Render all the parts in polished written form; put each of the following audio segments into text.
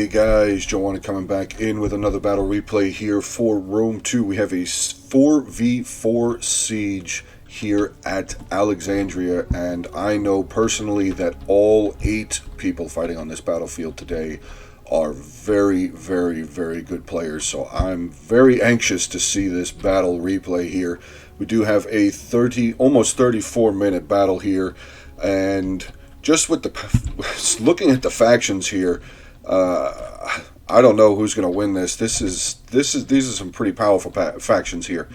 guys, Joanna coming back in with another battle replay here for Rome 2. We have a 4v4 siege here at Alexandria, and I know personally that all 8 people fighting on this battlefield today are very, very, very good players, so I'm very anxious to see this battle replay here. We do have a almost 34-minute battle here, and just with looking at the factions here, I don't know who's going to win this. These are some pretty powerful factions here.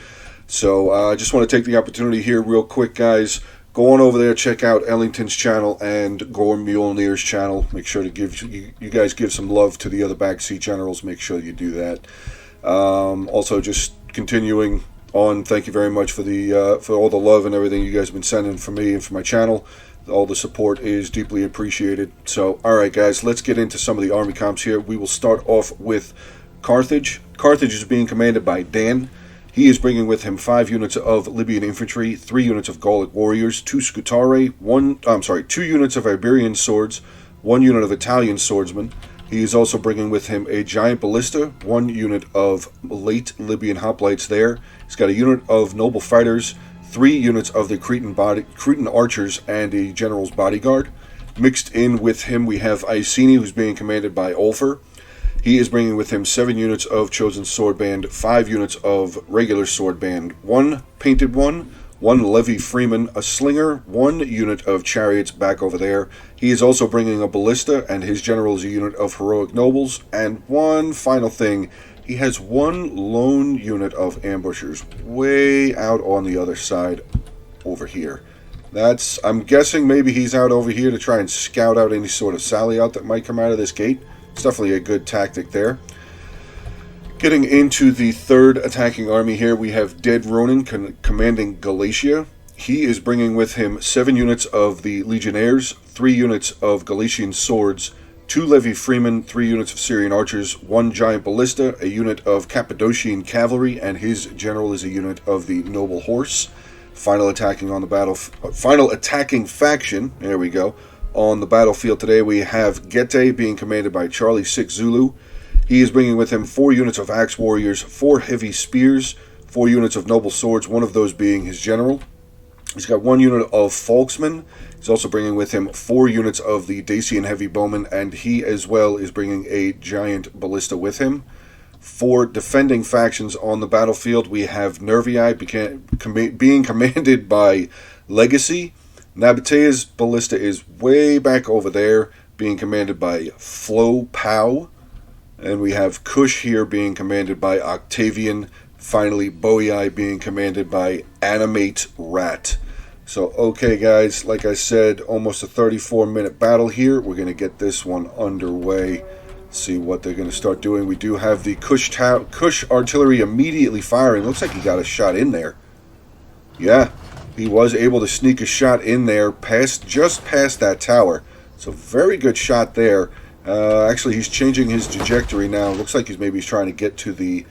So I just want to take the opportunity here real quick, guys. Go on over there, check out Ellington's channel and Gorm Mjolnir's channel. Make sure to give you guys give some love to the other backseat generals. Make sure you do that. Also, just continuing on, thank you very much for all the love and everything you guys have been sending for me and for my channel. All the support is deeply appreciated. So, alright guys, let's get into some of the army comps here. We will start off with Carthage. Carthage is being commanded by Dan. He is bringing with him 5 units of Libyan infantry, 3 units of Gallic warriors, 2 Scutari, 2 units of Iberian swords, 1 unit of Italian swordsmen. He is also bringing with him a giant ballista, 1 unit of late Libyan hoplites there. He's got a unit of noble fighters, 3 units of the Cretan archers, and a general's bodyguard. Mixed in with him, we have Iceni, who's being commanded by Ulfer. He is bringing with him 7 units of chosen sword band, 5 units of regular sword band, 1 painted one, 1 Levy Freeman, a slinger, 1 unit of chariots back over there. He is also bringing a ballista, and his general is a unit of heroic nobles. And one final thing, he has 1 lone unit of ambushers way out on the other side over here. I'm guessing maybe he's out over here to try and scout out any sort of sally out that might come out of this gate. It's definitely a good tactic there. Getting into the 3rd attacking army here, we have Dead Ronin commanding Galatia. He is bringing with him 7 units of the Legionnaires, 3 units of Galatian swords, 2 Levy Freemen, 3 units of Syrian archers, 1 giant ballista, a unit of Cappadocian cavalry, and his general is a unit of the noble horse. Final attacking faction, there we go. On the battlefield today, we have Gete being commanded by Charlie 6 Zulu. He is bringing with him 4 units of axe warriors, 4 heavy spears, 4 units of noble swords, one of those being his general. He's got 1 unit of Folksmen. He's also bringing with him 4 units of the Dacian heavy bowmen, and he as well is bringing a giant ballista with him. For defending factions on the battlefield, we have Nervii being commanded by Legacy. Nabatea's ballista is way back over there, being commanded by Flo Pow. And we have Kush here being commanded by Octavian. Finally, Boei being commanded by Animate Rat. So, okay guys, like I said, almost a 34-minute battle here. We're going to get this one underway. See what they're going to start doing. We do have the Kush artillery immediately firing. Looks like he got a shot in there. Yeah, he was able to sneak a shot in there, just past that tower. So, very good shot there. Actually, he's changing his trajectory now. Looks like he's trying to get to the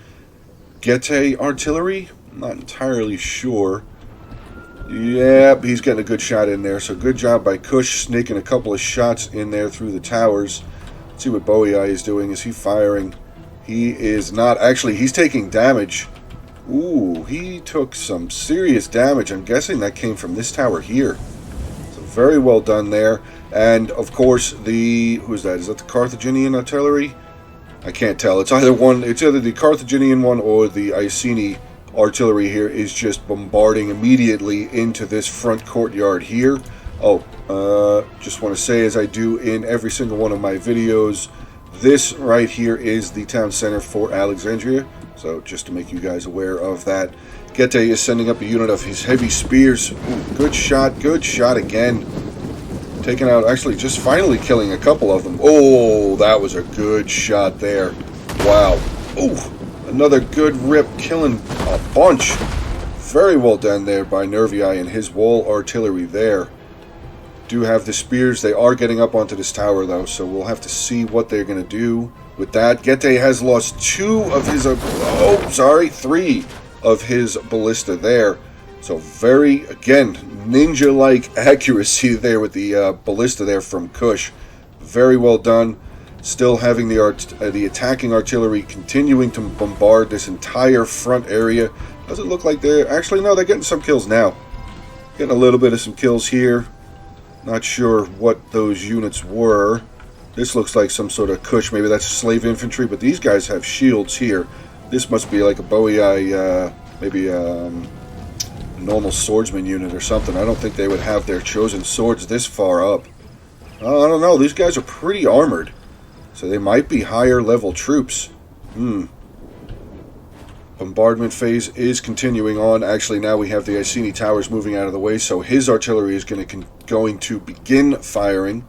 Gete artillery. I'm not entirely sure. Yep, he's getting a good shot in there. So good job by Kush, sneaking a couple of shots in there through the towers. Let's see what Boei is doing. Is he firing? He is not. Actually, he's taking damage. Ooh, he took some serious damage. I'm guessing that came from this tower here. So very well done there. And of course, who's that? Is that the Carthaginian artillery? I can't tell. It's either the Carthaginian one or the Iceni artillery here is just bombarding immediately into this front courtyard here. Oh, just want to say, as I do in every single one of my videos, this right here is the town center for Alexandria. So just to make you guys aware of that. Gete is sending up a unit of his heavy spears. Ooh, good shot again. Taking out, actually just finally killing a couple of them. Oh, that was a good shot there. Wow. Ooh, another good rip, killing a bunch. Very well done there by Nervii and his wall artillery there. Do have the spears. They are getting up onto this tower though, so we'll have to see what they're going to do with that. Gete has lost 3 of his ballista there. So very, again, ninja-like accuracy there with the ballista there from Kush. Very well done. Still having the attacking artillery continuing to bombard this entire front area. Does it look like they're... Actually, no, they're getting some kills now. Getting a little bit of some kills here. Not sure what those units were. This looks like some sort of Kush. Maybe that's slave infantry, but these guys have shields here. This must be like a Bowie, maybe a normal swordsman unit or something. I don't think they would have their chosen swords this far up. I don't know. These guys are pretty armored. So they might be higher level troops. Bombardment phase is continuing on. Actually, now we have the Iceni towers moving out of the way, so his artillery is going to begin firing.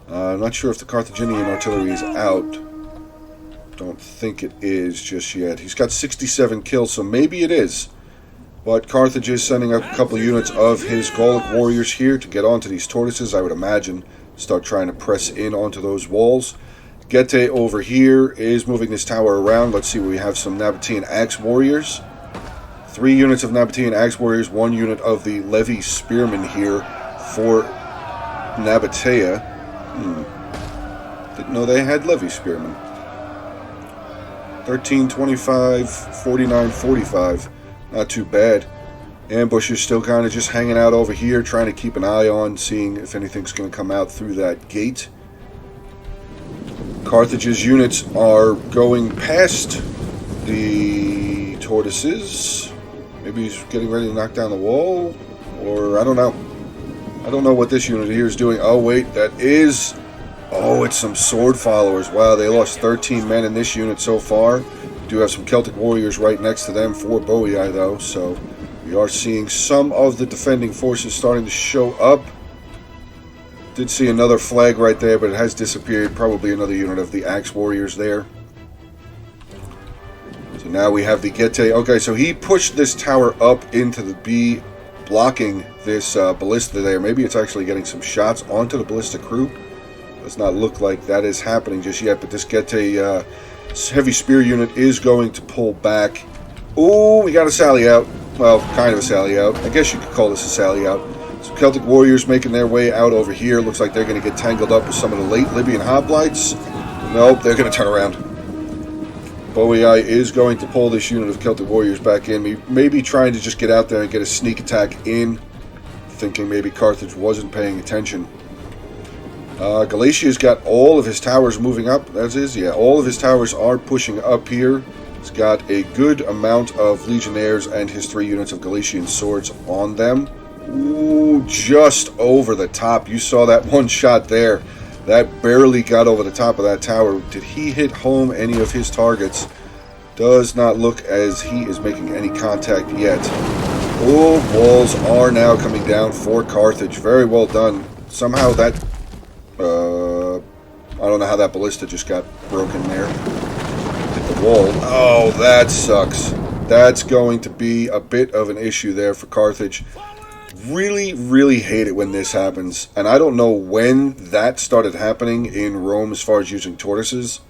I'm not sure if the Carthaginian artillery is out. Don't think it is just yet. He's got 67 kills, so maybe it is. But Carthage is sending up a couple of units of his Gallic warriors here to get onto these tortoises, I would imagine. Start trying to press in onto those walls. Getae over here is moving this tower around. Let's see, we have some Nabatean Axe Warriors. 3 units of Nabatean Axe Warriors, 1 unit of the Levy Spearmen here for Nabatea. Didn't know they had Levy Spearmen. 13, 25, 49, 45. Not too bad. Ambushers still kind of just hanging out over here, trying to keep an eye on, seeing if anything's going to come out through that gate. Carthage's units are going past the tortoises. Maybe he's getting ready to knock down the wall, or I don't know. I don't know what this unit here is doing. Oh wait, that is... Oh, it's some sword followers. Wow, they lost 13 men in this unit so far. We do have some Celtic warriors right next to them for Bowie though, so we are seeing some of the defending forces starting to show up. Did see another flag right there, but it has disappeared. Probably another unit of the Axe Warriors there. So now we have the Getae. Okay, so he pushed this tower up into the B, blocking this ballista there. Maybe it's actually getting some shots onto the ballista crew. Does not look like that is happening just yet, but this Getae heavy spear unit is going to pull back. Ooh, we got a sally out. Well, kind of a sally out. I guess you could call this a sally out. Some Celtic warriors making their way out over here. Looks like they're going to get tangled up with some of the late Libyan hoplites. Nope, they're going to turn around. Bowie is going to pull this unit of Celtic warriors back in. Maybe trying to just get out there and get a sneak attack in. Thinking maybe Carthage wasn't paying attention. Galatia's got all of his towers moving up. That is, yeah, all of his towers are pushing up here. He's got a good amount of legionnaires and his 3 units of Galatian swords on them. Ooh, just over the top. You saw that one shot there. That barely got over the top of that tower. Did he hit home any of his targets? Does not look as he is making any contact yet. Oh, walls are now coming down for Carthage. Very well done. Somehow that... I don't know how that ballista just got broken there. Hit the wall. Oh, that sucks. That's going to be a bit of an issue there for Carthage. Really, really hate it when this happens. And I don't know when that started happening in Rome as far as using tortoises.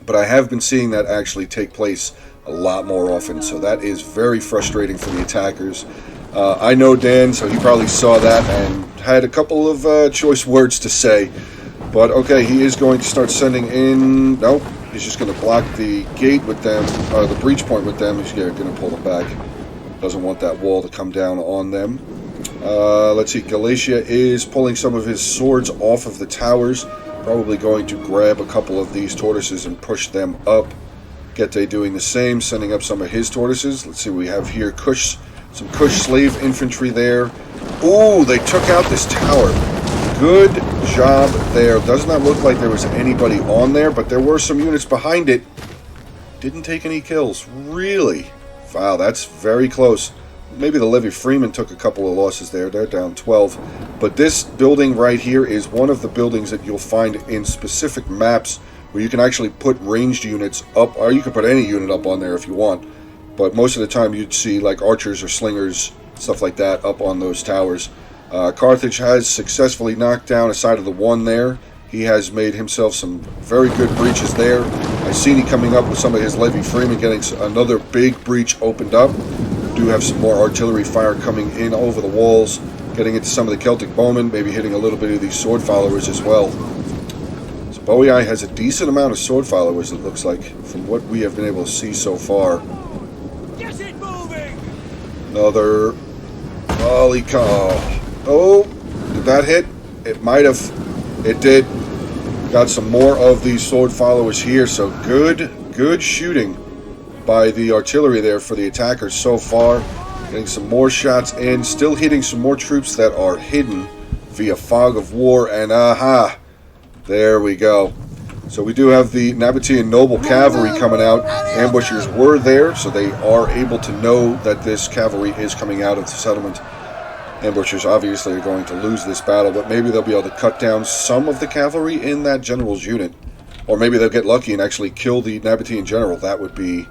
But I have been seeing that actually take place a lot more often. So that is very frustrating for the attackers. I know Dan, so he probably saw that and had a couple of choice words to say. But okay, he is going to start sending in... Nope, he's just going to block the gate with them, or the breach point with them. He's going to pull them back. Doesn't want that wall to come down on them. Let's see, Galatia is pulling some of his swords off of the towers. Probably going to grab a couple of these tortoises and push them up. Getae doing the same, sending up some of his tortoises. Let's see what we have here. Kush, some Kush slave infantry there. Ooh, they took out this tower. Good job there. Does not look like there was anybody on there, but there were some units behind it. Didn't take any kills. Really? Wow, that's very close. Maybe the Levy Freeman took a couple of losses there. They're down 12. But this building right here is one of the buildings that you'll find in specific maps where you can actually put ranged units up, or you can put any unit up on there if you want. But most of the time you'd see like archers or slingers, stuff like that, up on those towers. Carthage has successfully knocked down a side of the one there. He has made himself some very good breaches there. Iceni coming up with some of his Levy Freeman, getting another big breach opened up. Do have some more artillery fire coming in over the walls, getting into some of the Celtic bowmen, maybe hitting a little bit of these sword followers as well. So Boei has a decent amount of sword followers, it looks like, from what we have been able to see so far. Get it moving! Another volley call. Oh, did that hit? It might have. It did. Got some more of these sword followers here, so good shooting by the artillery there for the attackers so far. Getting some more shots in, still hitting some more troops that are hidden via fog of war, and aha, there we go. So we do have the Nabatean Noble Cavalry coming out. Ambushers were there, so they are able to know that this cavalry is coming out of the settlement. Ambushers obviously are going to lose this battle, but maybe they'll be able to cut down some of the cavalry in that general's unit. Or maybe they'll get lucky and actually kill the Nabatean general. That would be,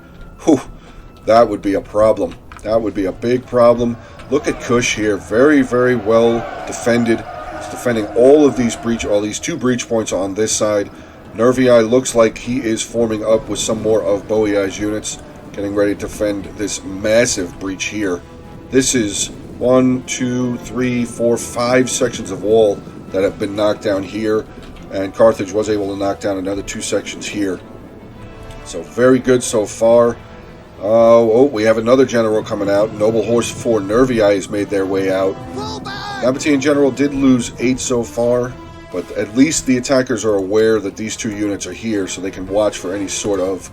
that would be a problem. That would be a big problem. Look at Kush here, very well defended. He's defending all of these these 2 breach points on this side. Nervii looks like he is forming up with some more of Boei's units, getting ready to defend this massive breach here. This is 1, 2, 3, 4, 5 sections of wall that have been knocked down here, and Carthage was able to knock down another 2 sections here. So very good so far. Oh, we have another general coming out. Noble Horse 4 Nervii has made their way out. Nabatean general did lose 8 so far, but at least the attackers are aware that these 2 units are here, so they can watch for any sort of,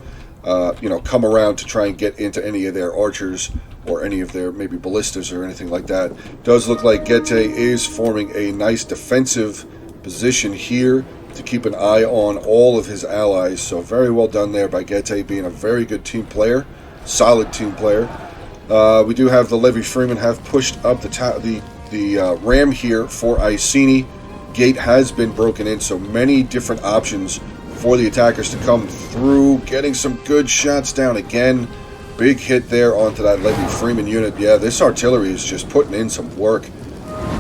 come around to try and get into any of their archers or any of their maybe ballistas or anything like that. Does look like Gete is forming a nice defensive position here to keep an eye on all of his allies. So very well done there by Gete, being a very good team player, solid team player. We do have the Levy Freeman have pushed up the ram here for Iceni. Gate has been broken in, so many different options for the attackers to come through. Getting some good shots down again. Big hit there onto that Levy Freeman unit. Yeah, this artillery is just putting in some work.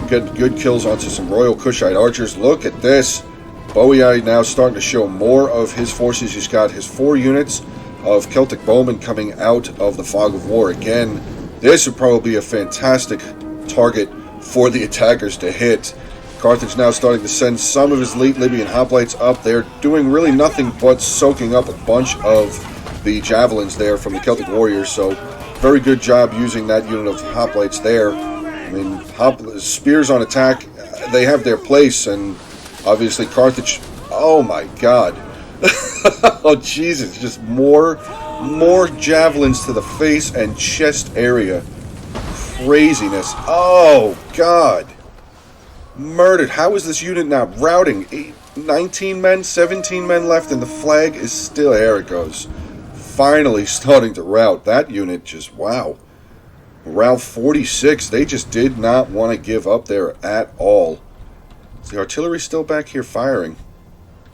Good kills onto some Royal Kushite archers. Look at this. Boei now starting to show more of his forces. He's got his 4 units of Celtic bowmen coming out of the fog of war again. This would probably be a fantastic target for the attackers to hit. Carthage now starting to send some of his late Libyan hoplites up. They're doing really nothing but soaking up a bunch of the javelins there from the Celtic warriors. So very good job using that unit of hoplites there. I mean, spears on attack, they have their place, and obviously Carthage, oh my god. Oh Jesus, just more javelins to the face and chest area. Craziness. Oh god. Murdered. How is this unit now routing? 19 men, 17 men left, and the flag is still, there it goes. Finally starting to rout. That unit just, wow. Morale 46. They just did not want to give up there at all. Is the artillery still back here firing?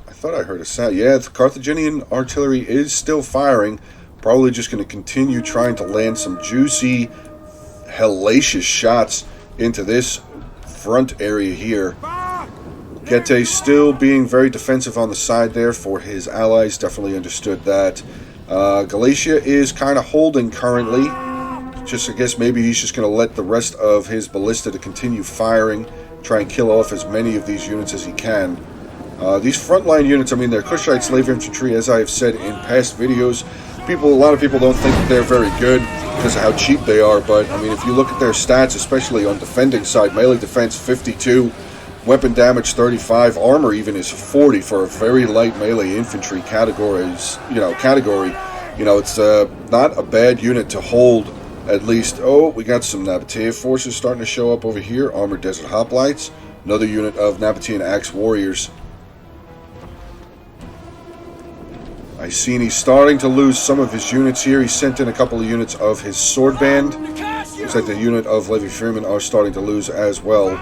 I thought I heard a sound. Yeah, the Carthaginian artillery is still firing. Probably just going to continue trying to land some juicy, hellacious shots into this front area here. Gete still being very defensive on the side there for his allies. Definitely understood that. Galatia is kind of holding currently. Just, I guess maybe he's just going to let the rest of his ballista to continue firing. Try and kill off as many of these units as he can. These frontline units, I mean, they're Kushite slave infantry, as I have said in past videos. A lot of people don't think that they're very good because of how cheap they are, but I mean, if you look at their stats, especially on defending side, melee defense 52, weapon damage 35, armor even is 40 for a very light melee infantry category. It's not a bad unit to hold, at least. Oh, we got some Nabatean forces starting to show up over here. Armored Desert Hoplites, another unit of Nabatean Axe Warriors. Iceni starting to lose some of his units here. He sent in a couple of units of his sword band. Looks like the unit of Levy Freeman are starting to lose as well.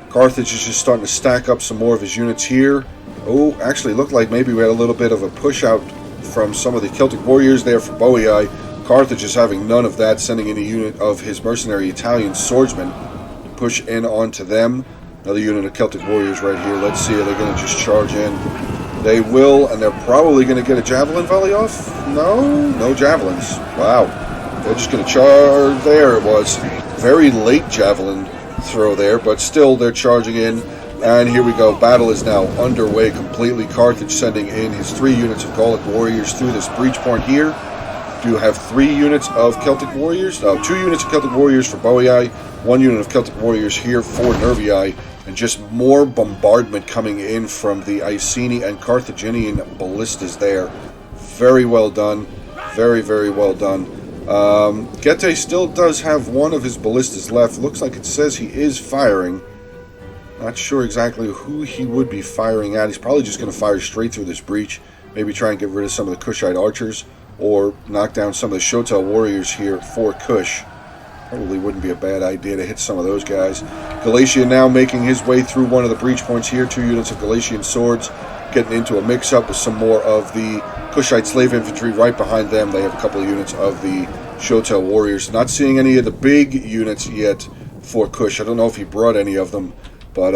Carthage is just starting to stack up some more of his units here. Oh, actually looked like maybe we had a little bit of a push out from some of the Celtic warriors there for Boei. Carthage is having none of that, sending in a unit of his mercenary Italian swordsmen to push in onto them. Another unit of Celtic warriors right here. Let's see, are they going to just charge in? They will, and they're probably going to get a javelin volley off? No javelins. Wow. They're just going to charge. There it was. Very late javelin throw there, but still they're charging in. And here we go. Battle is now underway completely. Carthage sending in his 3 units of Gallic warriors through this breach point here. Do have 3 units of Celtic warriors. 2 units of Celtic warriors for Boii. 1 unit of Celtic warriors here for Nervii. And just more bombardment coming in from the Iceni and Carthaginian ballistas there. Very well done. Very, very well done. Getae still does have 1 of his ballistas left. Looks like it says he is firing. Not sure exactly who he would be firing at. He's probably just going to fire straight through this breach. Maybe try and get rid of some of the Kushite archers. Or knock down some of the Shotel warriors here for Kush. Probably wouldn't be a bad idea to hit some of those guys. Galatian now making his way through one of the breach points here. 2 units of Galatian swords. Getting into a mix-up with some more of the Kushite slave infantry right behind them. They have a couple of units of the Shotel warriors. Not seeing any of the big units yet for Kush. I don't know if he brought any of them. But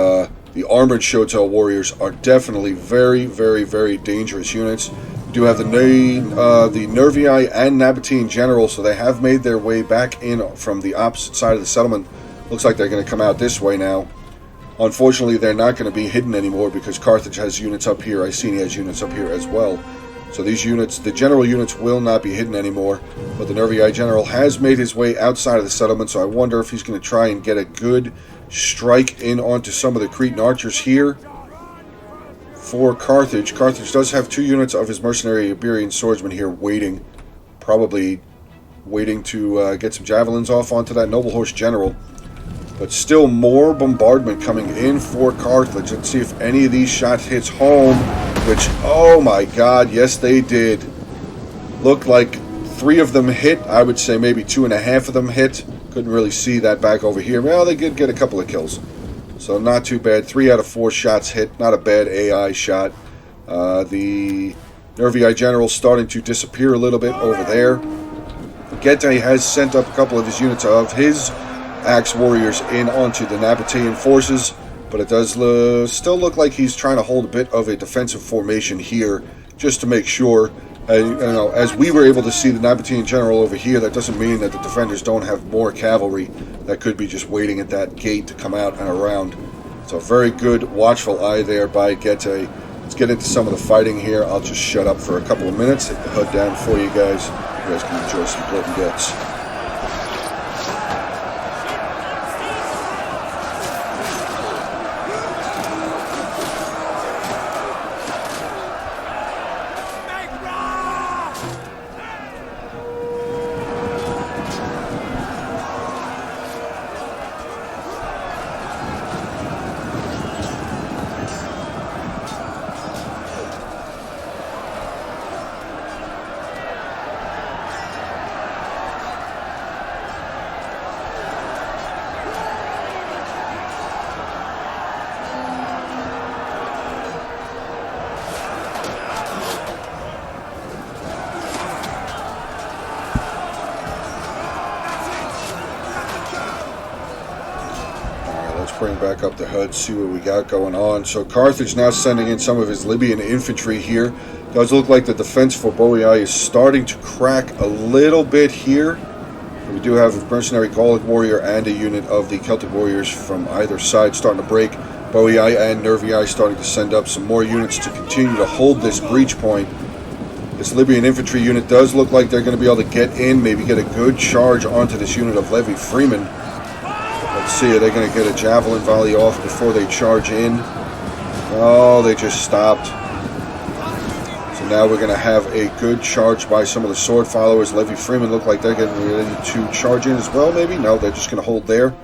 the armored Shotel warriors are definitely very, very, very dangerous units. We do have the Nervii and Nabatean general, so they have made their way back in from the opposite side of the settlement. Looks like they're going to come out this way now. Unfortunately, they're not going to be hidden anymore because Carthage has units up here. Iceni has units up here as well. So these units, the general units, will not be hidden anymore. But the Nervii general has made his way outside of the settlement, so I wonder if he's going to try and get a good strike in onto some of the Cretan archers here for Carthage. Carthage does have 2 units of his mercenary Iberian swordsmen here waiting. Probably waiting to get some javelins off onto that noble horse general. But still more bombardment coming in for Carthage. Let's see if any of these shots hits home. Which, oh my god, yes they did. Looked like 3 of them hit. I would say maybe 2.5 of them hit. Couldn't really see that back over here. Well, they did get a couple of kills. So not too bad. 3 out of 4 shots hit. Not a bad AI shot. The Nervii general starting to disappear a little bit over there. Getae has sent up a couple of his units of his axe warriors in onto the Nabatean forces. But it does still look like he's trying to hold a bit of a defensive formation here. Just to make sure. As we were able to see the Nabatean general over here, that doesn't mean that the defenders don't have more cavalry that could be just waiting at that gate to come out and around. So very good watchful eye there by Getae. Let's get into some of the fighting here. I'll just shut up for a couple of minutes, hit the HUD down for you guys. You guys can enjoy some blood and guts. Bring back up the HUD, see what we got going on. So Carthage now sending in some of his Libyan infantry here. Does look like the defense for Boii is starting to crack a little bit here. We do have a mercenary Gallic warrior and a unit of the Celtic warriors from either side starting to break. Boii and Nervii starting to send up some more units to continue to hold this breach point. This Libyan infantry unit does look like they're going to be able to get in, maybe get a good charge onto this unit of Levy Freeman. Let's see, are they going to get a javelin volley off before they charge in? Oh, they just stopped. So now we're going to have a good charge by some of the sword followers. Levy Freeman look like they're getting ready to charge in as well, maybe? No, they're just going to hold there.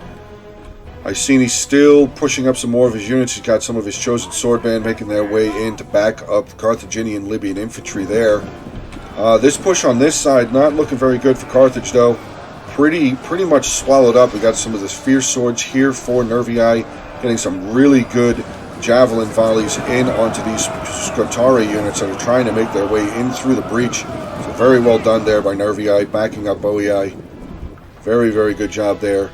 Iceni still pushing up some more of his units. He's got some of his chosen sword band making their way in to back up the Carthaginian Libyan infantry there. This push on this side, not looking very good for Carthage, though. Pretty much swallowed up. We got some of the fierce swords here for Nervii, getting some really good javelin volleys in onto these Scutari units that are trying to make their way in through the breach. So very well done there by Nervii, backing up Boii. Very, very good job there.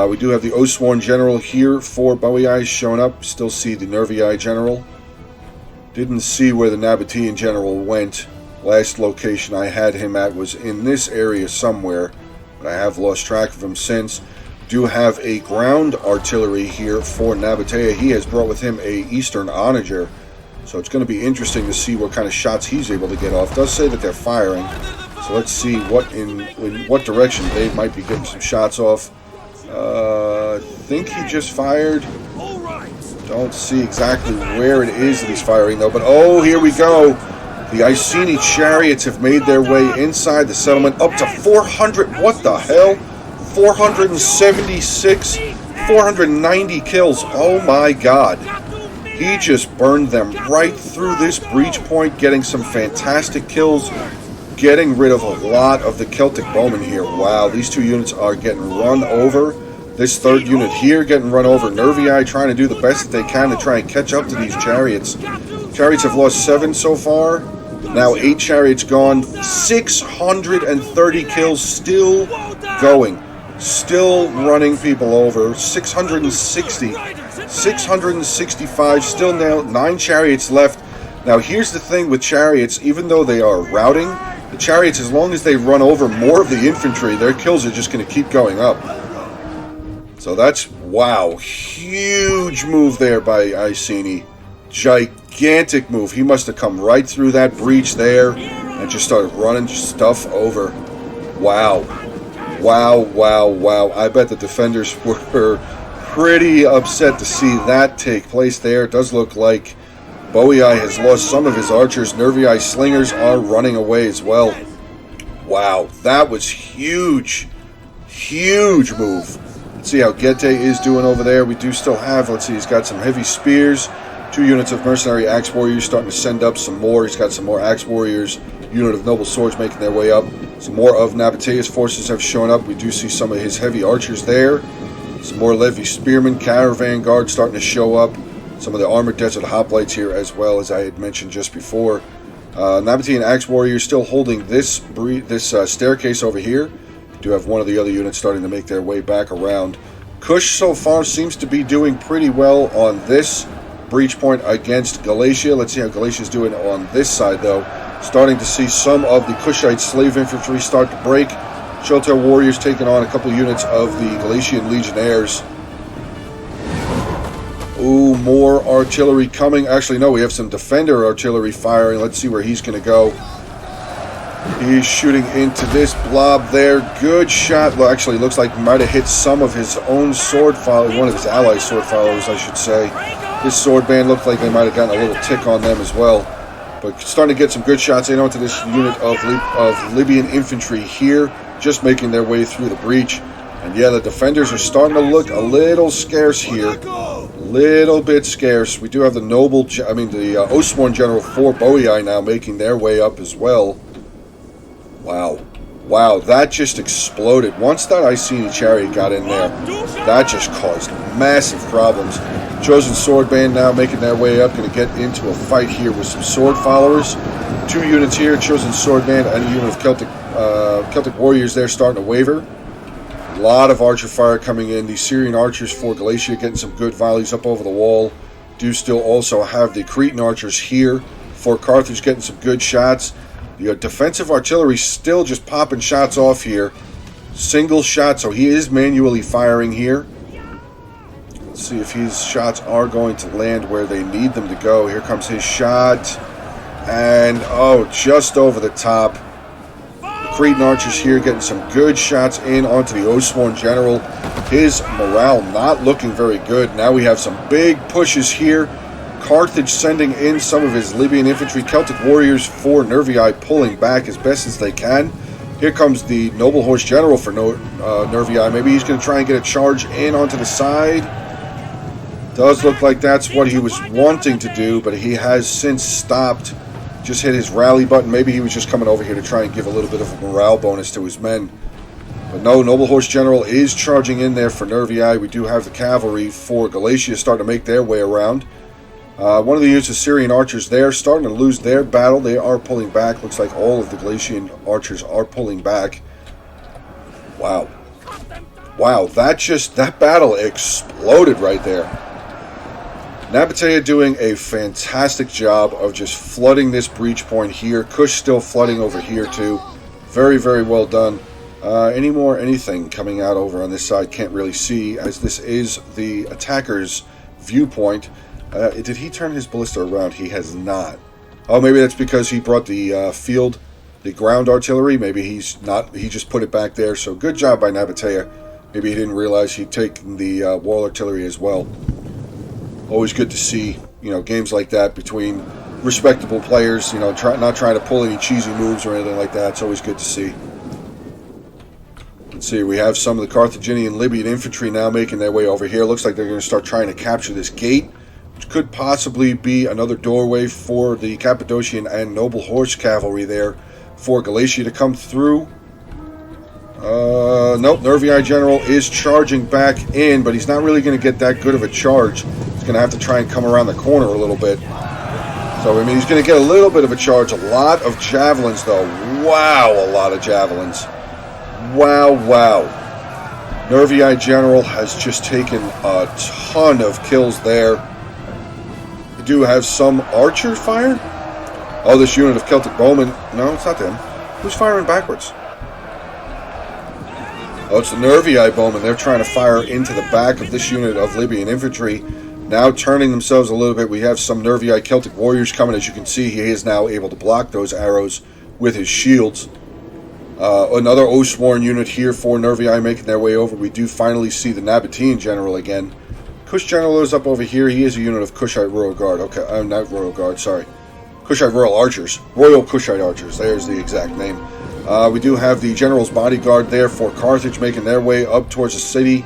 We do have the Oathsworn General here for Boii showing up. Still see the Nervii General. Didn't see where the Nabatean General went. Last location I had him at was in this area somewhere. But I have lost track of him since. do have a ground artillery here for Nabatea. He has brought with him a Eastern Onager, so it's going to be interesting to see what kind of shots he's able to get off. It does say that they're firing, so let's see in what direction they might be getting some shots off. I think he just fired. Don't see exactly where it is that he's firing though, but oh, here we go. The Iceni chariots have made their way inside the settlement up to 400. What the hell? 476, 490 kills. Oh my god. He just burned them right through this breach point, getting some fantastic kills, getting rid of a lot of the Celtic bowmen here. Wow, these two units are getting run over. This third unit here getting run over. Nervii trying to do the best that they can to try and catch up to these chariots. Chariots have lost 7 so far. Now 8 chariots gone. 630 kills still going. Still running people over. 660. 665. Still now 9 chariots left. Now here's the thing with chariots. Even though they are routing, the chariots, as long as they run over more of the infantry, their kills are just going to keep going up. So that's, wow, huge move there by Iceni. Gigantic move. He must have come right through that breach there and just started running stuff over. Wow. Wow, wow, wow. I bet the defenders were pretty upset to see that take place there. It does look like Boii has lost some of his archers. Nervii slingers are running away as well. Wow, that was huge. Huge move. Let's see how Gete is doing over there. We do still have, let's see, he's got some heavy spears. 2 units of mercenary axe warriors starting to send up some more. He's got some more axe warriors. Unit of noble swords making their way up. Some more of Nabatea's forces have shown up. We do see some of his heavy archers there. Some more Levy spearmen, caravan guards starting to show up. Some of the armored desert hoplites here as well, as I had mentioned just before. Nabatean axe warriors still holding this staircase over here. Do have one of the other units starting to make their way back around. Kush so far seems to be doing pretty well on this breach point against Galatia. Let's see how Galatia's doing on this side though. Starting to see some of the Kushite slave infantry start to break. Shotel warriors taking on a couple units of the Galatian legionnaires. Ooh, more artillery coming. Actually, no, we have some defender artillery firing. Let's see where he's going to go. He's shooting into this blob there. Good shot. Well, actually, looks like he might have hit some of his own sword followers, one of his allies' sword followers, I should say. His sword band looked like they might have gotten a little tick on them as well. But starting to get some good shots in onto this unit of Libyan infantry here, just making their way through the breach. And yeah, the defenders are starting to look a little scarce here. Little bit scarce. We do have the the Oathsworn General for Boii now making their way up as well. Wow. Wow, that just exploded. Once that Iceni chariot got in there, that just caused massive problems. Chosen Sword Band now making their way up, going to get into a fight here with some sword followers. 2 units here, Chosen Sword Band and a unit of Celtic warriors there starting to waver. A lot of archer fire coming in. The Syrian archers for Galatia getting some good volleys up over the wall. Do still also have the Cretan archers here for Carthage getting some good shots. The defensive artillery still just popping shots off here. Single shot, so he is manually firing here. Let's see if his shots are going to land where they need them to go. Here comes his shot. And, oh, just over the top. The Cretan archers here getting some good shots in onto the Oathsworn General. His morale not looking very good. Now we have some big pushes here. Carthage sending in some of his Libyan infantry. Celtic warriors for Nervii pulling back as best as they can. Here comes the Noble Horse General for Nervii. Maybe he's going to try and get a charge in onto the side. Does look like that's what he was wanting to do, but he has since stopped. Just hit his rally button. Maybe he was just coming over here to try and give a little bit of a morale bonus to his men. But no, Noble Horse General is charging in there for Nervii. We do have the cavalry for Galatia starting to make their way around. One of the units of Syrian archers there starting to lose their battle. They are pulling back. Looks like all of the Galatian archers are pulling back. Wow. Wow, that battle exploded right there. Nabatea doing a fantastic job of just flooding this breach point here. Kush still flooding over here too. Very, very well done. Anything coming out over on this side, can't really see, as this is the attacker's viewpoint. Did he turn his ballista around? He has not. Oh, maybe that's because he brought the the ground artillery. Maybe he's not. He just put it back there. So good job by Nabatea. Maybe he didn't realize he'd taken the wall artillery as well. Always good to see, games like that between respectable players. Not trying to pull any cheesy moves or anything like that. It's always good to see. Let's see, we have some of the Carthaginian Libyan infantry now making their way over here. Looks like they're going to start trying to capture this gate, which could possibly be another doorway for the Cappadocian and Noble Horse cavalry there for Galatia to come through. Nope, Nervii General is charging back in, but he's not really going to get that good of a charge. He's going to have to try and come around the corner a little bit. So, he's going to get a little bit of a charge. A lot of javelins, though. Wow, a lot of javelins. Wow. Nervii General has just taken a ton of kills there. We do have some archer fire. Oh, this unit of Celtic bowmen. No, it's not them. Who's firing backwards? Oh, it's the Nervii bowmen. They're trying to fire into the back of this unit of Libyan infantry. Now turning themselves a little bit. We have some Nervii Celtic warriors coming. As you can see, he is now able to block those arrows with his shields. Another Oathsworn unit here for Nervii making their way over. We do finally see the Nabatean General again. Kush General is up over here. He is a unit of Kushite Royal Guard. Okay, not Royal Guard, sorry. Kushite Royal Archers. Royal Kushite Archers. There's the exact name. We do have the General's Bodyguard there for Carthage making their way up towards the city.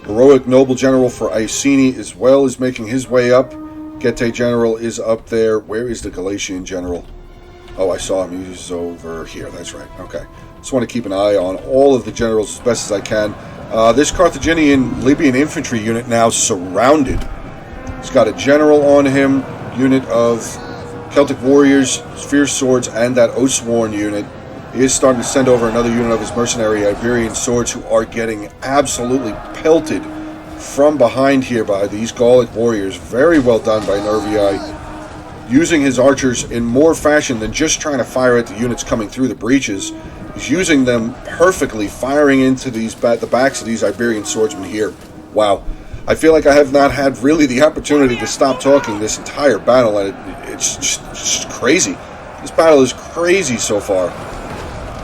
Heroic Noble General for Iceni as well is making his way up. Getae General is up there. Where is the Galatian General? Oh, I saw him. He's over here. That's right. Okay. Just want to keep an eye on all of the generals as best as I can. This Carthaginian Libyan infantry unit now surrounded. He's got a general on him, unit of Celtic warriors, fierce swords, and that Oathsworn unit. He is starting to send over another unit of his mercenary Iberian swords, who are getting absolutely pelted from behind here by these Gallic warriors. Very well done by Nervii. Using his archers in more fashion than just trying to fire at the units coming through the breaches. He's using them perfectly, firing into the backs of these Iberian swordsmen here. Wow. I feel like I have not had really the opportunity to stop talking this entire battle, and it's just crazy. This battle is crazy so far.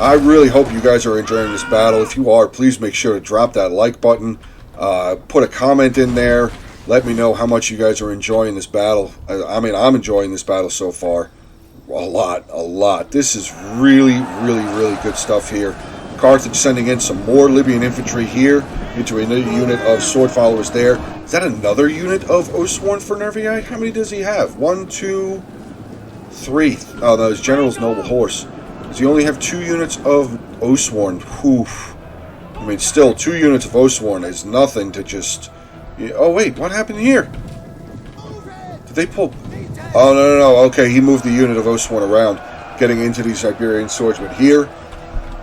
I really hope you guys are enjoying this battle. If you are, please make sure to drop that like button. Put a comment in there. Let me know how much you guys are enjoying this battle. I'm enjoying this battle so far. A lot. This is really good stuff here. Carthage sending in some more Libyan infantry here into a unit of sword followers there. Is that another unit of Oathsworn for Nervii? How many does he have? 1, 2, 3. Oh, no, his General's Noble Horse. Does he only have 2 units of Oathsworn? Oof. Still, 2 units of Oathsworn is nothing to just... Oh, wait, what happened here? Did they pull... Oh, no. Okay, he moved the unit of Oathsworn around, getting into these Iberian swordsmen here.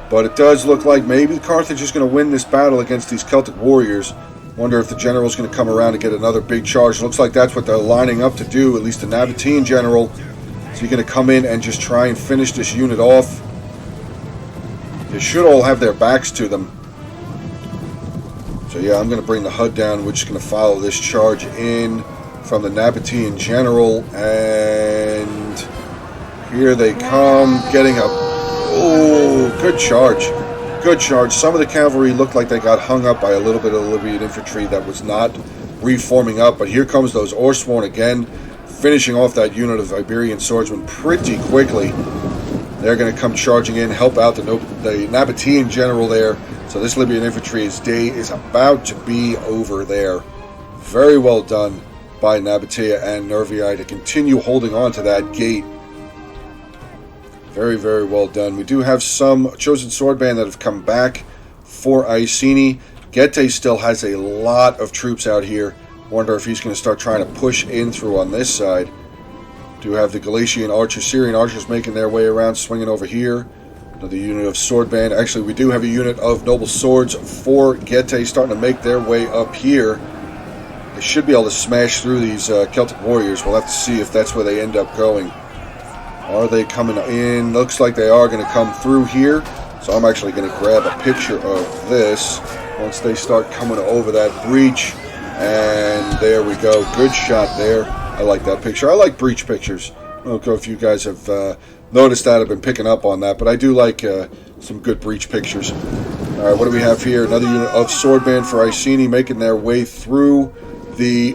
But it does look like maybe Carthage is going to win this battle against these Celtic warriors. Wonder if the general's going to come around and get another big charge. Looks like that's what they're lining up to do, at least the Nabatean general. So you're going to come in and just try and finish this unit off. They should all have their backs to them. So yeah, I'm going to bring the HUD down. We're just going to follow this charge in from the Nabatean general. And here they come, getting a... Oh, good charge. Good charge. Some of the cavalry looked like they got hung up by a little bit of the Libyan infantry that was not reforming up. But here comes those Oathsworn again, finishing off that unit of Iberian swordsmen pretty quickly. They're going to come charging in, help out the Nabatean general there. So this Libyan infantry's day is about to be over there. Very well done by Nabatea and Nervii to continue holding on to that gate. Very, very well done. We do have some chosen swordband that have come back for Iceni. Getae still has a lot of troops out here. Wonder if he's going to start trying to push in through on this side. Do have the Galatian archers, Syrian archers making their way around, swinging over here. Another unit of swordband. Actually, we do have a unit of noble swords for Getae starting to make their way up here. They should be able to smash through these Celtic warriors. We'll have to see if that's where they end up going. Are they coming in? Looks like they are going to come through here. So I'm actually going to grab a picture of this once they start coming over that breach. And there we go. Good shot there. I like that picture. I like breach pictures. I don't know if you guys have noticed that. I've been picking up on that. But I do like some good breach pictures. All right, what do we have here? Another unit of Swordband for Iceni making their way through the...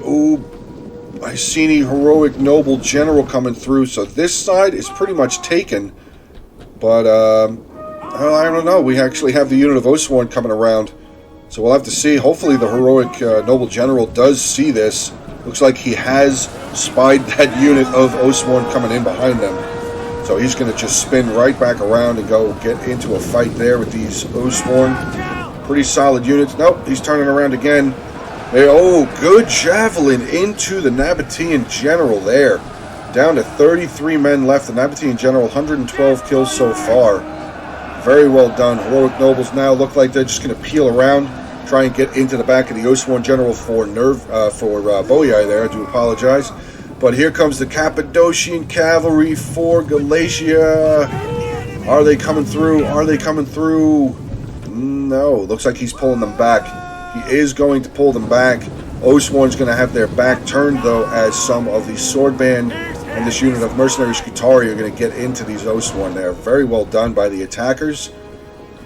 Iceni Heroic Noble General coming through. So this side is pretty much taken. But, well, I don't know. We actually have the unit of Oathsworn coming around. So we'll have to see. Hopefully the Heroic Noble General does see this. Looks like he has spied that unit of Oathsworn coming in behind them. So he's going to just spin right back around and go get into a fight there with these Oathsworn. Pretty solid units. Nope, he's turning around again. Oh, good javelin into the Nabatean General there. Down to 33 men left. The Nabatean General, 112 kills so far. Very well done. Heroic Nobles now look like they're just going to peel around, try and get into the back of the Oathsworn General for Boii there. I do apologize. But here comes the Cappadocian Cavalry for Galatia. Are they coming through? Are they coming through? No. Looks like he's pulling them back. He is going to pull them back. Oathsworn's going to have their back turned, though, as some of the Swordband and this unit of Mercenary Scutari are going to get into these Oathsworn there. Very well done by the attackers.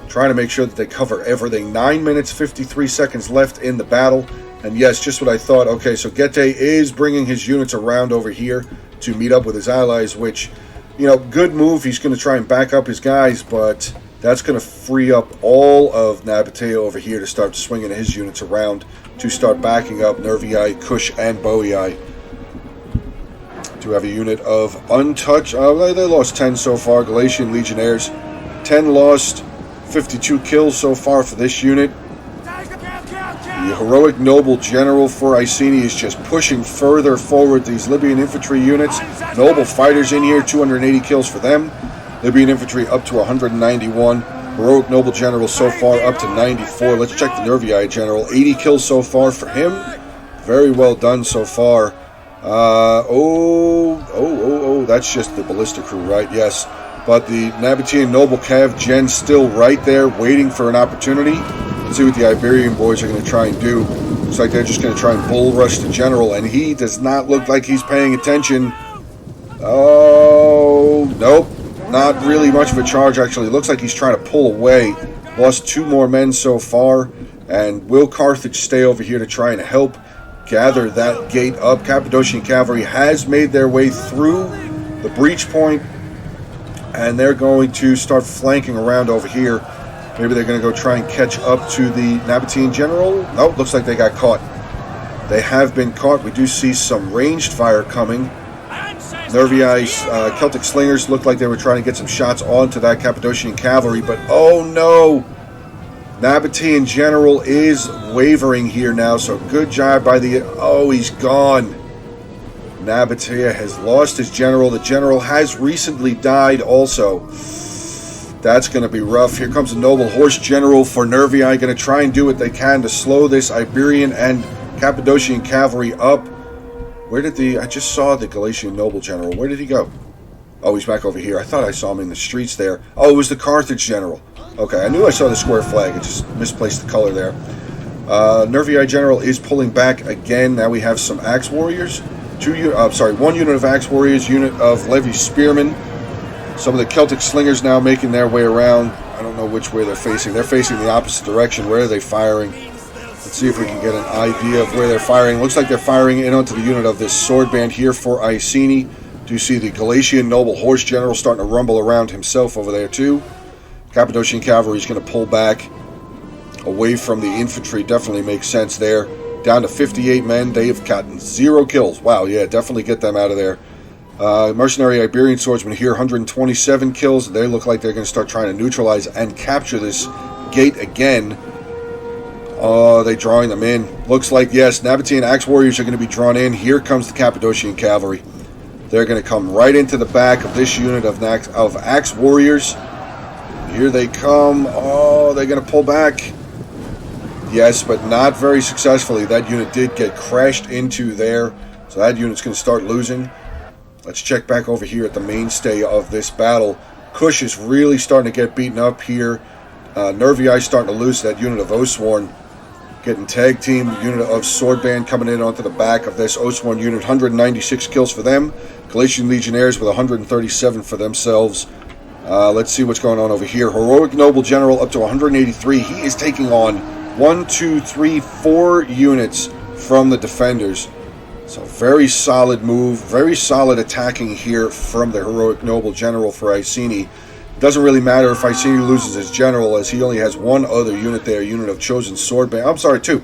Trying to make sure that they cover everything. 9 minutes, 53 seconds left in the battle. And yes, just what I thought. Okay, so Gete is bringing his units around over here to meet up with his allies, which, you know, good move. He's going to try and back up his guys, but that's going to free up all of Nabateo over here to start swinging his units around to start backing up Nervii, Kush, and Boii. Do have a unit of Untouched. They lost 10 so far. Galatian Legionnaires, 10 lost, 52 kills so far for this unit. The Heroic Noble General for Iceni is just pushing further forward these Libyan infantry units. Noble Fighters in here, 280 kills for them. Libyan infantry up to 191. Heroic Noble General so far up to 94. Let's check the Nervii General. 80 kills so far for him. Very well done so far. That's just the Ballista crew, right? Yes. But the Nabatean Noble Cav Gen still right there waiting for an opportunity. Let's see what the Iberian boys are going to try and do. Looks like they're just going to try and bull rush the general, and he does not look like he's paying attention. Oh, nope. Not really much of a charge, actually. Looks like he's trying to pull away. Lost 2 more men so far. And will Carthage stay over here to try and help gather that gate up? Cappadocian Cavalry has made their way through the breach point. And they're going to start flanking around over here. Maybe they're going to go try and catch up to the Nabatean General. Nope, looks like they got caught. They have been caught. We do see some ranged fire coming. Nervii Celtic Slingers looked like they were trying to get some shots onto that Cappadocian Cavalry, but oh no! Nabatean General is wavering here now, so good job by the... Oh, he's gone. Nabatea has lost his general. The general has recently died also. That's going to be rough. Here comes a Noble Horse General for Nervii, going to try and do what they can to slow this Iberian and Cappadocian Cavalry up. Where did the... I just saw the Galatian Noble General. Where did he go? Oh, he's back over here. I thought I saw him in the streets there. Oh, it was the Carthage General. Okay, I knew I saw the square flag. I just misplaced the color there. Nervii General is pulling back again. Now we have some Axe Warriors. One unit of Axe Warriors, unit of Levy Spearmen. Some of the Celtic Slingers now making their way around. I don't know which way they're facing. They're facing the opposite direction. Where are they firing? Let's see if we can get an idea of where they're firing. Looks like they're firing in onto the unit of this sword band here for Iceni. Do you see the Galatian Noble Horse General starting to rumble around himself over there too? Cappadocian Cavalry is going to pull back away from the infantry. Definitely makes sense there. Down to 58 men. They have gotten 0 kills. Wow, yeah, definitely get them out of there. Mercenary Iberian Swordsmen here, 127 kills. They look like they're going to start trying to neutralize and capture this gate again. Oh, they're drawing them in. Looks like, yes, Nabatean Axe Warriors are going to be drawn in. Here comes the Cappadocian Cavalry. They're going to come right into the back of this unit of Axe Warriors. Here they come. Oh, they're going to pull back. Yes, but not very successfully. That unit did get crashed into there. So that unit's going to start losing. Let's check back over here at the mainstay of this battle. Kush is really starting to get beaten up here. Nervii starting to lose that unit of Oathsworn. Getting tag team. Unit of Swordband coming in onto the back of this Oathsworn unit. 196 kills for them. Galatian Legionnaires with 137 for themselves. Let's see what's going on over here. Heroic Noble General up to 183. He is taking on 4 units from the defenders. So very solid move. Very solid attacking here from the Heroic Noble General for Iceni. Doesn't really matter if Iceni loses his general, as he only has one other unit there, unit of Chosen Swordband. I'm sorry, two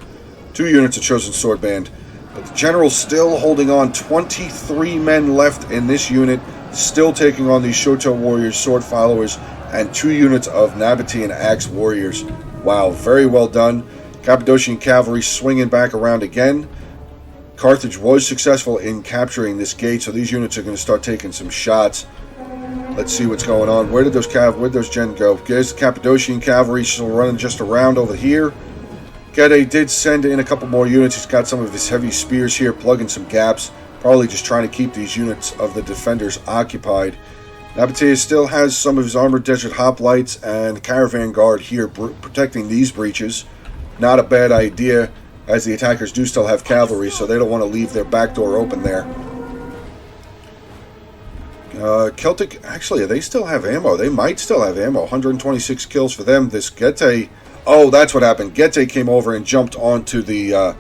units of Chosen Swordband. But the general's still holding on. 23 men left in this unit, still taking on these Shoto Warriors, Sword Followers, and 2 units of Nabatean Axe Warriors. Wow, very well done. Cappadocian Cavalry swinging back around again. Carthage was successful in capturing this gate, so these units are going to start taking some shots. Let's see what's going on. Where'd those gen go? There's the Cappadocian Cavalry still running just around over here. Gede did send in a couple more units. He's got some of his heavy spears here, plugging some gaps. Probably just trying to keep these units of the defenders occupied. Nabatea still has some of his Armored Desert Hoplites and Caravan Guard here protecting these breaches. Not a bad idea, as the attackers do still have cavalry, so they don't want to leave their back door open there. Celtic, actually, they still have ammo. They might still have ammo. 126 kills for them. This Gete, oh, that's what happened. Gete came over and jumped onto the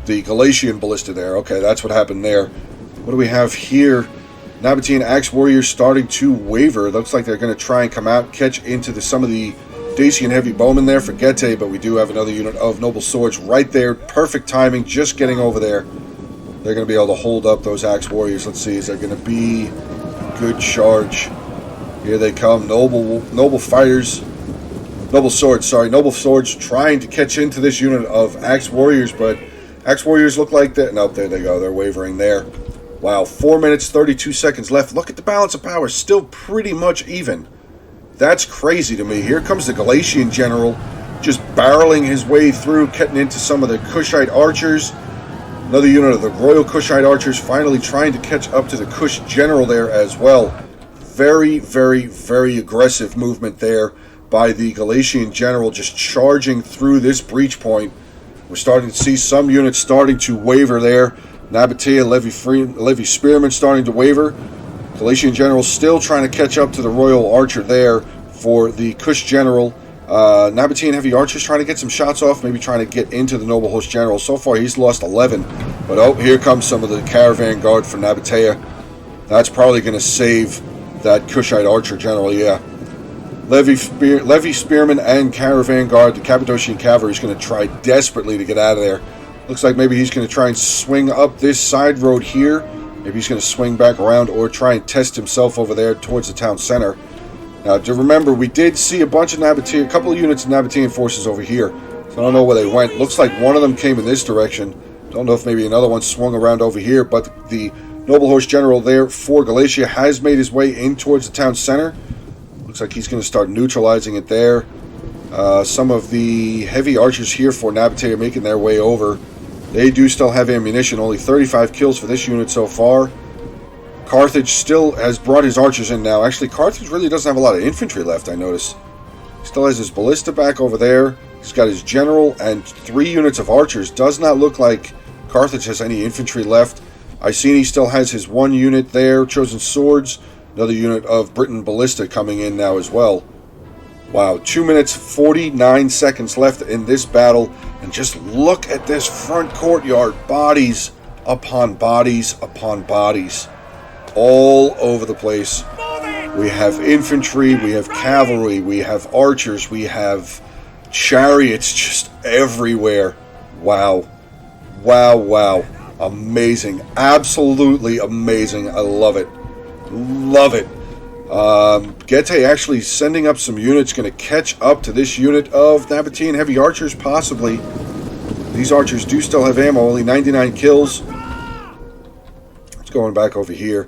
Galatian Ballista there. Okay, that's what happened there. What do we have here? Nabatean Axe Warriors starting to waver. It looks like they're going to try and come out, catch into some of the Dacian Heavy Bowmen there for Gete, but we do have another unit of Noble Swords right there. Perfect timing, just getting over there. They're going to be able to hold up those Axe Warriors. Let's see, is there going to be good charge? Here they come. Noble fighters. Noble Swords trying to catch into this unit of Axe Warriors, but Axe Warriors look like that. Nope, there they go. They're wavering there. Wow, 4 minutes, 32 seconds left. Look at the balance of power. Still pretty much even. That's crazy to me. Here comes the Galatian General, just barreling his way through, getting into some of the Kushite archers. Another unit of the Royal Kushite archers finally trying to catch up to the Kush General there as well. Very, very, very aggressive movement there by the Galatian General, just charging through this breach point. We're starting to see some units starting to waver there. Nabatea, Levy Spearmen starting to waver. Galatian General still trying to catch up to the Royal Archer there for the Kush General. Nabatean Heavy Archers trying to get some shots off, maybe trying to get into the Noble Host General. So far he's lost 11, but oh, here comes some of the Caravan Guard for Nabatea. That's probably going to save that Kushite Archer General, yeah. Levy Spearmen and Caravan Guard, the Cappadocian Cavalry is going to try desperately to get out of there. Looks like maybe he's going to try and swing up this side road here. Maybe he's going to swing back around or try and test himself over there towards the town center. Now, to remember, we did see a bunch of Nabatean, a couple of units of Nabatean forces over here. So I don't know where they went. Looks like one of them came in this direction. Don't know if maybe another one swung around over here. But the Noble Horse General there for Galatia has made his way in towards the town center. Looks like he's going to start neutralizing it there. Some of the heavy archers here for Nabatea are making their way over. They do still have ammunition. Only 35 kills for this unit so far. Carthage still has brought his archers in now. Actually, Carthage really doesn't have a lot of infantry left, I notice. He still has his ballista back over there. He's got his general and 3 units of archers. Does not look like Carthage has any infantry left. Iceni still has his 1 unit there. Chosen Swords. Another unit of Britain ballista coming in now as well. Wow, 2 minutes, 49 seconds left in this battle. And just look at this front courtyard. Bodies upon bodies upon bodies. All over the place. We have infantry, we have cavalry, we have archers, we have chariots just everywhere. Wow. Wow, wow. Amazing. Absolutely amazing. I love it. Love it. Gete actually sending up some units, going to catch up to this unit of Nabatean heavy archers, possibly. These archers do still have ammo, only 99 kills. It's going back over here.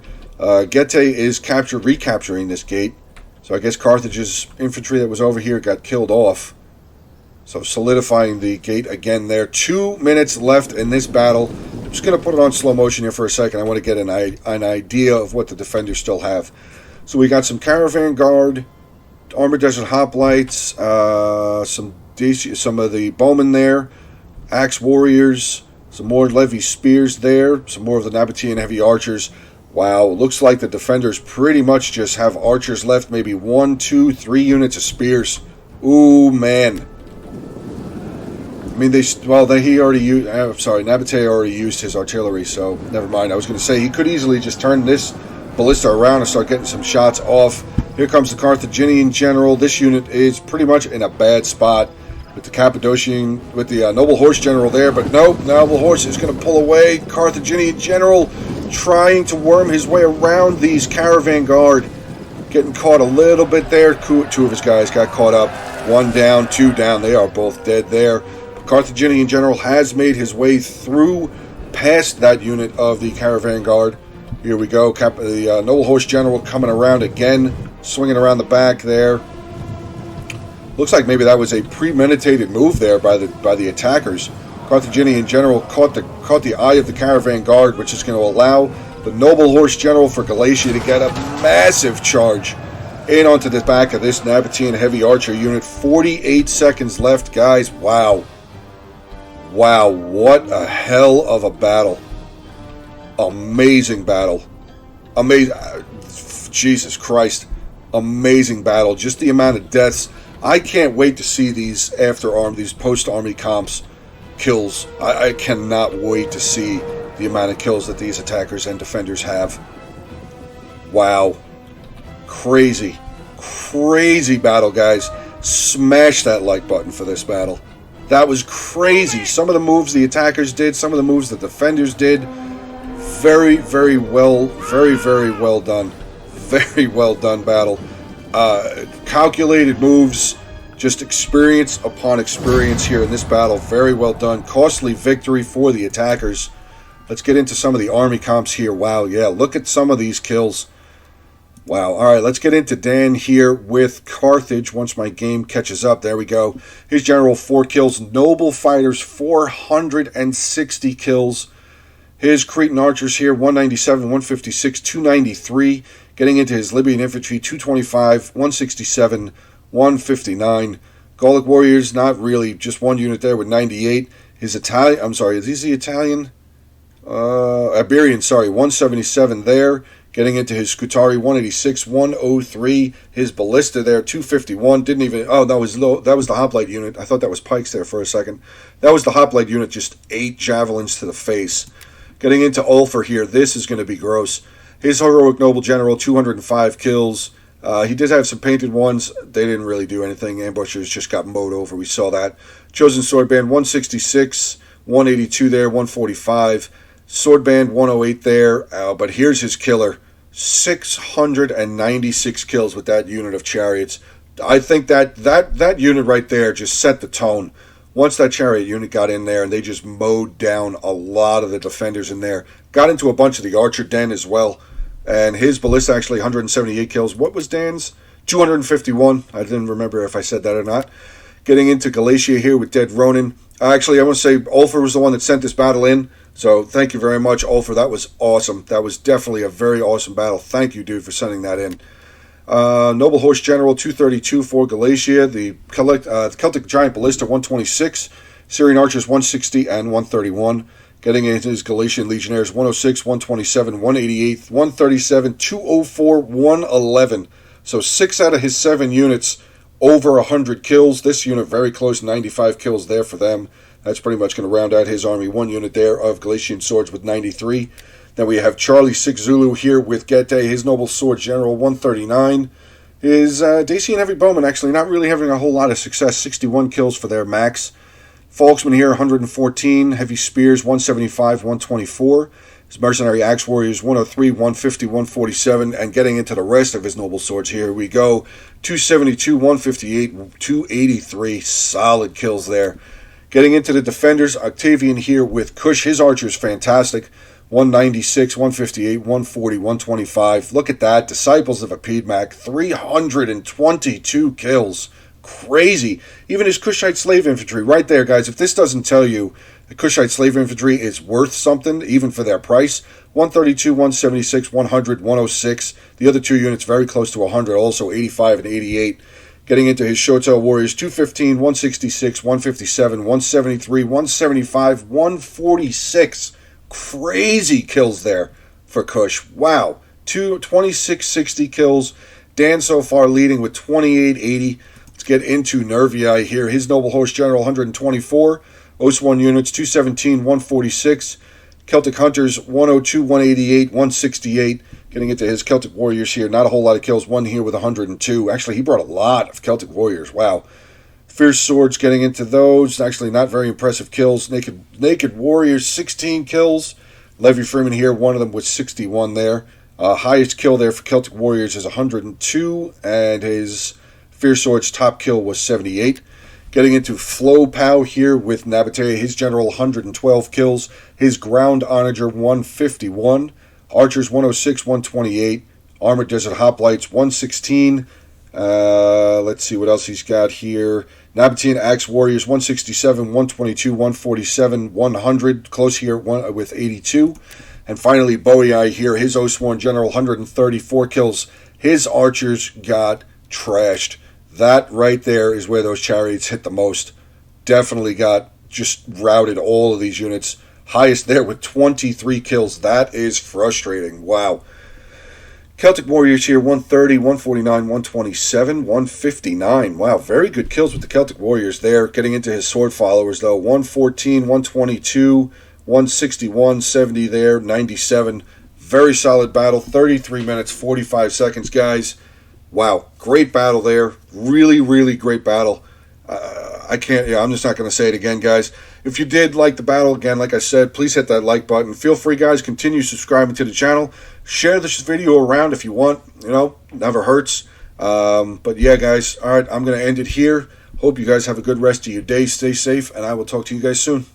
Gete is recapturing this gate. So I guess Carthage's infantry that was over here got killed off. So solidifying the gate again there. 2 minutes left in this battle. I'm just going to put it on slow motion here for a second. I want to get an idea of what the defenders still have. So we got some Caravan Guard, Armored Desert Hoplites, some of the Bowmen there, Axe Warriors, some more Levy Spears there, some more of the Nabatean Heavy Archers. Wow, looks like the defenders pretty much just have archers left, maybe 1, 2, 3 units of spears. Ooh, man. I mean, he already used, I'm sorry, Nabate already used his artillery, so never mind. I was going to say, he could easily just turn this ballista around and start getting some shots off. Here comes the Carthaginian general. This unit is pretty much in a bad spot with the Cappadocian, with the Noble Horse general there, but no, Noble Horse is going to pull away. Carthaginian general trying to worm his way around these caravan guard, getting caught a little bit there. Two of his guys got caught up. 1 down, 2 down. They are both dead there. Carthaginian general has made his way through past that unit of the caravan guard. Here we go. The Noble Horse general coming around again, swinging around the back there. Looks like maybe that was a premeditated move there by the attackers. Carthaginian general caught the eye of the caravan guard, which is going to allow the Noble Horse general for Galatia to get a massive charge in onto the back of this Nabatean Heavy Archer unit. 48 seconds left, guys. Wow. Wow, what a hell of a battle. Amazing battle. Amazing. Jesus Christ. Amazing battle. Just the amount of deaths. I can't wait to see these these post-army comps kills. I cannot wait to see the amount of kills that these attackers and defenders have. Wow. Crazy. Crazy battle, guys. Smash that like button for this battle. That was crazy. Some of the moves the attackers did, some of the moves the defenders did. Very, very well done. Very well done battle. Calculated moves, just experience upon experience here in this battle. Very well done. Costly victory for the attackers. Let's get into some of the army comps here. Wow, yeah, look at some of these kills. Wow. All right, let's get into Dan here with Carthage once my game catches up. There we go. His general, 4 kills. Noble fighters, 460 kills. His Cretan archers here, 197, 156, 293. Getting into his Libyan infantry, 225, 167, 159. Gallic warriors, not really, just 1 unit there with 98. His Italian, I'm sorry, is he the Italian? Iberian, sorry, 177 there. Getting into his Scutari, 186, 103. His ballista there, 251. Didn't even... Oh, that was the hoplite unit. I thought that was pikes there for a second. That was the hoplite unit, just 8 javelins to the face. Getting into Ulfer here. This is going to be gross. His heroic noble general, 205 kills. He did have some painted ones. They didn't really do anything. Ambushers just got mowed over. We saw that. Chosen sword band, 166. 182 there, 145. Sword band 108 there, but here's his killer. 696 kills with that unit of chariots. I think that unit right there just set the tone. Once that chariot unit got in there and they just mowed down a lot of the defenders in there. Got into a bunch of the archer den as well. And his ballista actually 178 kills. What was Dan's? 251. I didn't remember if I said that or not. Getting into Galatia here with Dead Ronin. Actually, I want to say Ulfer was the one that sent this battle in. So thank you very much, Ulfer. That was awesome. That was definitely a very awesome battle. Thank you, dude, for sending that in. Noble Horse General, 232 for Galatia. The Celtic Giant Ballista, 126. Syrian Archers, 160 and 131. Getting into his Galatian Legionnaires, 106, 127, 188, 137, 204, 111. So 6 out of his 7 units over 100 kills. This unit very close, 95 kills there for them. That's pretty much going to round out his army. 1 unit there of Galatian swords with 93. Then we have Charlie 6 Zulu here with Gete, his Noble Sword General, 139. His Dacian Heavy Bowman actually not really having a whole lot of success. 61 kills for their max. Folksman here, 114. Heavy Spears, 175, 124. His Mercenary Axe Warriors, 103, 150, 147. And getting into the rest of his Noble Swords, here we go. 272, 158, 283. Solid kills there. Getting into the Defenders, Octavian here with Kush. His Archers, fantastic. 196, 158, 140, 125. Look at that. Disciples of a Piedmac, 322 kills. Crazy. Even his Kushite Slave Infantry, right there, guys. If this doesn't tell you the Kushite Slave Infantry is worth something, even for their price, 132, 176, 100, 106. The other 2 units very close to 100, also 85 and 88. Getting into his Shotel Warriors, 215, 166, 157, 173, 175, 146. Crazy kills there for Kush. Wow. 2660 kills. Dan so far leading with 2880. Let's get into Nervii here. His Noble Host General, 124. OS1 units, 217, 146. Celtic Hunters, 102, 188, 168. Getting into his Celtic Warriors here. Not a whole lot of kills. One here with 102. Actually, he brought a lot of Celtic Warriors. Wow. Fierce Swords getting into those. Actually, not very impressive kills. Naked Warriors, 16 kills. Levy Freeman here, one of them with 61 there. Highest kill there for Celtic Warriors is 102. And his Fierce Swords top kill was 78. Getting into Flow Pow here with Nabatea. His General, 112 kills. His Ground Onager, 151. Archers, 106, 128. Armored Desert Hoplites, 116. Let's see what else he's got here. Nabatean Axe Warriors, 167, 122, 147, 100. Close here with 82. And finally, Boei here. His Oathsworn General, 134 kills. His Archers got trashed. That right there is where those Chariots hit the most. Definitely just routed all of these units. Highest there with 23 kills. That is frustrating. Wow. Celtic Warriors here, 130, 149, 127, 159. Wow, very good kills with the Celtic Warriors there. Getting into his Sword Followers, though. 114, 122, 161, 70 there, 97. Very solid battle. 33 minutes, 45 seconds, guys. Wow, great battle there. Really, really great battle. I'm just not going to say it again, guys. If you did like the battle, again, like I said, please hit that like button. Feel free, guys, continue subscribing to the channel. Share this video around if you want. Never hurts. But yeah, guys, all right, I'm going to end it here. Hope you guys have a good rest of your day. Stay safe, and I will talk to you guys soon.